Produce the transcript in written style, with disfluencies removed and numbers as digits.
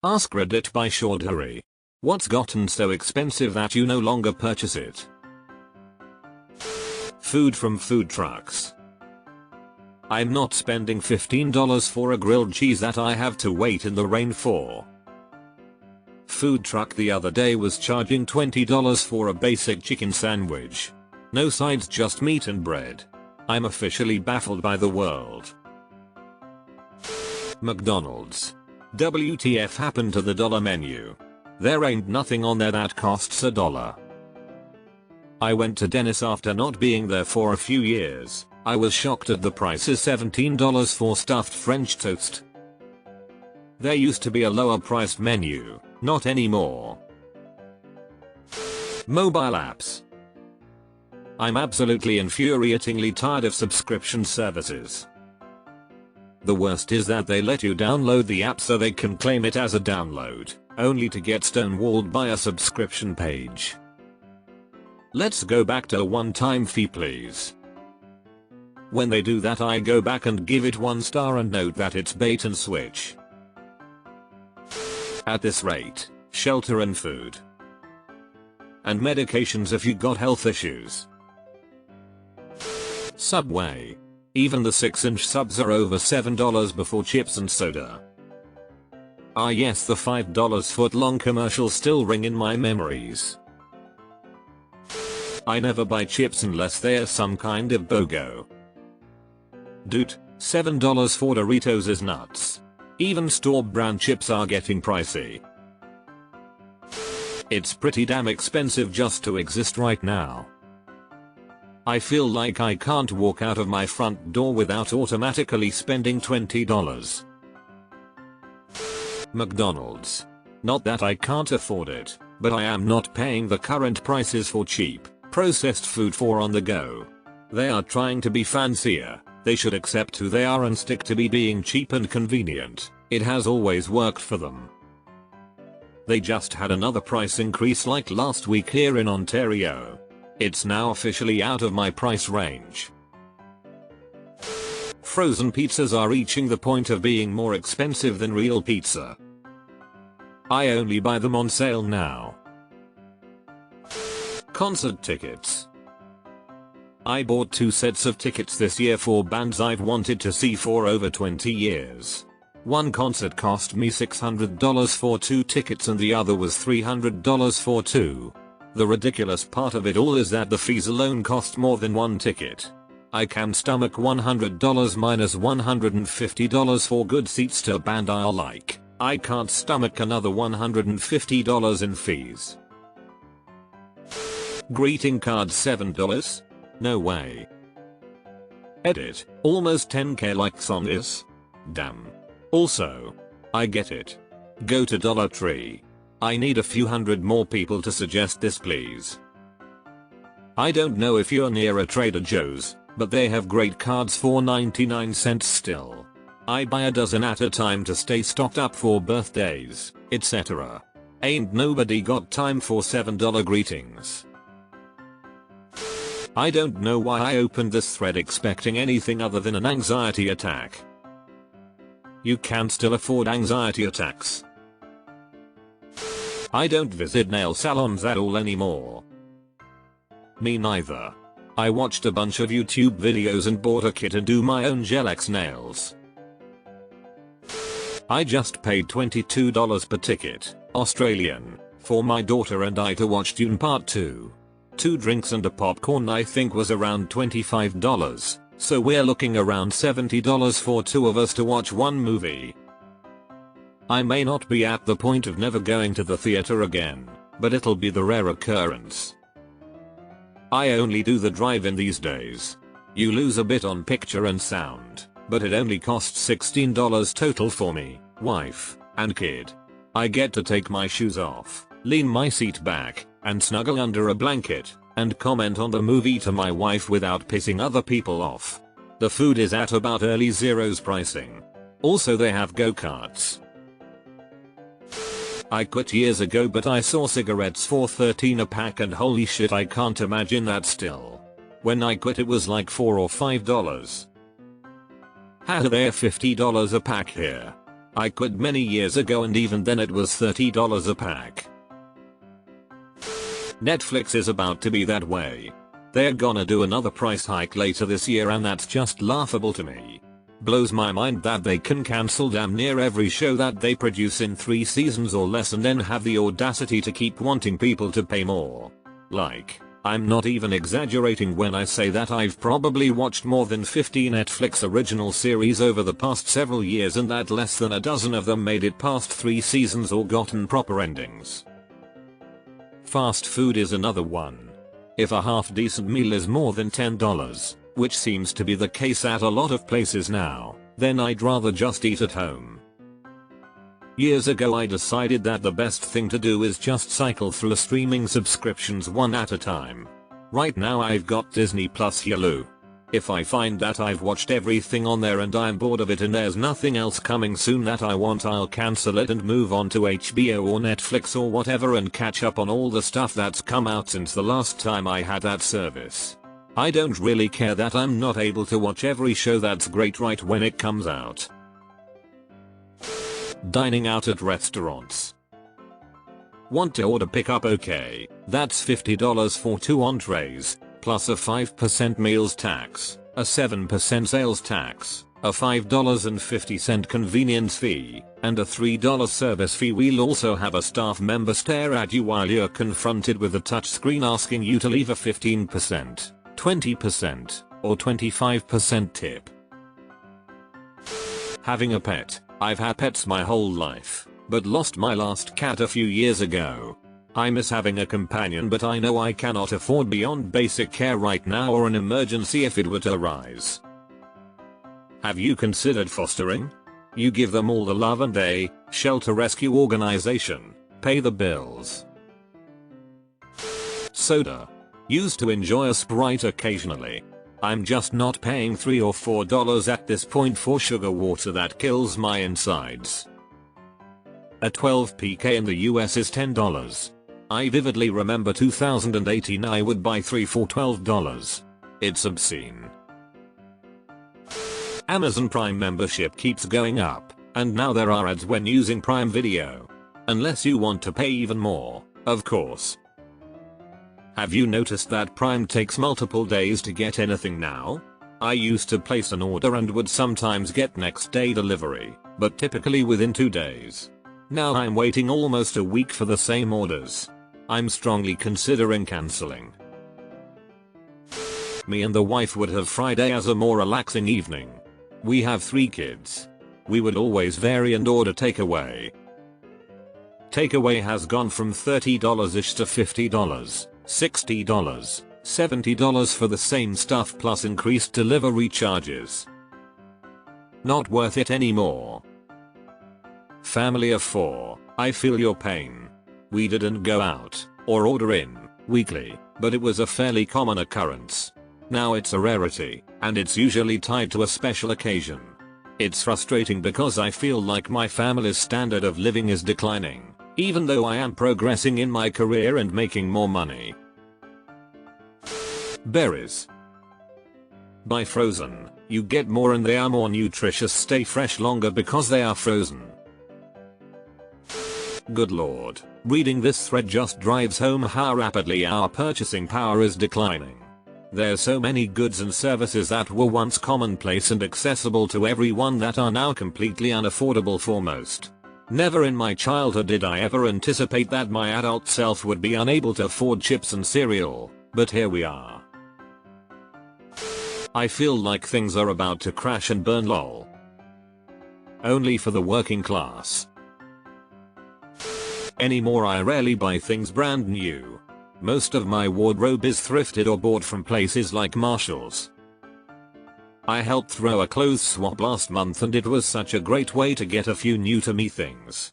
Ask Reddit by Shordhari. What's gotten so expensive that you no longer purchase it? Food from food trucks. I'm not spending $15 for a grilled cheese that I have to wait in the rain for. Food truck the other day was charging $20 for a basic chicken sandwich. No sides, just meat and bread. I'm officially baffled by the world. McDonald's. WTF happened to the dollar menu? There ain't nothing on there that costs $1. I went to Dennis after not being there for a few years. I was shocked at the prices. $17 for stuffed French toast. There used to be a lower priced menu, not anymore. Mobile apps. I'm absolutely infuriatingly tired of subscription services. The worst is that they let you download the app so they can claim it as a download, only to get stonewalled by a subscription page. Let's go back to a one-time fee, please. When they do that, I go back and give it 1 star and note that it's bait and switch. At this rate, shelter and food. And medications if you got health issues. Subway. Even the 6-inch subs are over $7 before chips and soda. Ah yes, the $5 foot-long commercials still ring in my memories. I never buy chips unless they're some kind of BOGO. Dude, $7 for Doritos is nuts. Even store brand chips are getting pricey. It's pretty damn expensive just to exist right now. I feel like I can't walk out of my front door without automatically spending $20. McDonald's. Not that I can't afford it, but I am not paying the current prices for cheap, processed food for on the go. They are trying to be fancier. They should accept who they are and stick to being cheap and convenient. It has always worked for them. They just had another price increase like last week here in Ontario. It's now officially out of my price range. Frozen pizzas are reaching the point of being more expensive than real pizza. I only buy them on sale now. Concert tickets. I bought 2 sets of tickets this year for bands I've wanted to see for over 20 years. One concert cost me $600 for 2 tickets and the other was $300 for 2. The ridiculous part of it all is that the fees alone cost more than 1 ticket. I can stomach $100 minus $150 for good seats to a band I like. I can't stomach another $150 in fees. Greeting cards $7? No way. Edit. Almost 10k likes on this. Damn. Also, I get it. Go to Dollar Tree. I need a few hundred more people to suggest this, please. I don't know if you're near a Trader Joe's, but they have great cards for 99 cents still. I buy a dozen at a time to stay stocked up for birthdays, etc. Ain't nobody got time for $7 greetings. I don't know why I opened this thread expecting anything other than an anxiety attack. You can still afford anxiety attacks. I don't visit nail salons at all anymore. Me neither. I watched a bunch of YouTube videos and bought a kit and do my own gel-X nails. I just paid $22 per ticket, Australian, for my daughter and I to watch Dune Part 2. 2 drinks and a popcorn I think was around $25, so we're looking around $70 for 2 of us to watch one movie. I may not be at the point of never going to the theater again, but it'll be the rare occurrence. I only do the drive-in these days. You lose a bit on picture and sound, but it only costs $16 total for me, wife, and kid. I get to take my shoes off, lean my seat back, and snuggle under a blanket, and comment on the movie to my wife without pissing other people off. The food is at about early zeros pricing. Also they have go-karts. I quit years ago but I saw cigarettes for $13 a pack and holy shit I can't imagine that still. When I quit it was like $4 or $5. How are they $50 a pack here? I quit many years ago and even then it was $30 a pack. Netflix is about to be that way. They're gonna do another price hike later this year and that's just laughable to me. Blows my mind that they can cancel damn near every show that they produce in 3 seasons or less and then have the audacity to keep wanting people to pay more. Like, I'm not even exaggerating when I say that I've probably watched more than 50 Netflix original series over the past several years and that less than a dozen of them made it past 3 seasons or gotten proper endings. Fast food is another one. If a half decent meal is more than $10, which seems to be the case at a lot of places now, then I'd rather just eat at home. Years ago I decided that the best thing to do is just cycle through streaming subscriptions one at a time. Right now I've got Disney Plus Hulu. If I find that I've watched everything on there and I'm bored of it and there's nothing else coming soon that I want, I'll cancel it and move on to HBO or Netflix or whatever and catch up on all the stuff that's come out since the last time I had that service. I don't really care that I'm not able to watch every show that's great right when it comes out. Dining out at restaurants. Want to order pickup? Okay, that's $50 for 2 entrees, plus a 5% meals tax, a 7% sales tax, a $5.50 convenience fee, and a $3 service fee. We'll also have a staff member stare at you while you're confronted with a touchscreen asking you to leave a 15%, 20%, or 25% tip. Having a pet. I've had pets my whole life, but lost my last cat a few years ago. I miss having a companion, but I know I cannot afford beyond basic care right now or an emergency if it were to arise. Have you considered fostering? You give them all the love and they, shelter rescue organization, pay the bills. Soda. Used to enjoy a Sprite occasionally. I'm just not paying $3 or $4 at this point for sugar water that kills my insides. A 12 PK in the US is $10. I vividly remember 2018 I would buy 3 for $12. It's obscene. Amazon Prime membership keeps going up, and now there are ads when using Prime Video. Unless you want to pay even more, of course. Have you noticed that Prime takes multiple days to get anything now? I used to place an order and would sometimes get next day delivery, but typically within 2 days. Now I'm waiting almost a week for the same orders. I'm strongly considering cancelling. Me and the wife would have Friday as a more relaxing evening. We have 3 kids. We would always vary and order takeaway. Takeaway has gone from $30-ish to $50. $60, $70 for the same stuff plus increased delivery charges. Not worth it anymore. Family of 4, I feel your pain. We didn't go out, or order in, weekly, but it was a fairly common occurrence. Now it's a rarity, and it's usually tied to a special occasion. It's frustrating because I feel like my family's standard of living is declining, even though I am progressing in my career and making more money. Berries. Buy frozen, you get more and they are more nutritious, stay fresh longer because they are frozen. Good lord, reading this thread just drives home how rapidly our purchasing power is declining. There's so many goods and services that were once commonplace and accessible to everyone that are now completely unaffordable for most. Never in my childhood did I ever anticipate that my adult self would be unable to afford chips and cereal, but here we are. I feel like things are about to crash and burn lol. Only for the working class. Anymore I rarely buy things brand new. Most of my wardrobe is thrifted or bought from places like Marshall's. I helped throw a clothes swap last month and it was such a great way to get a few new to me things.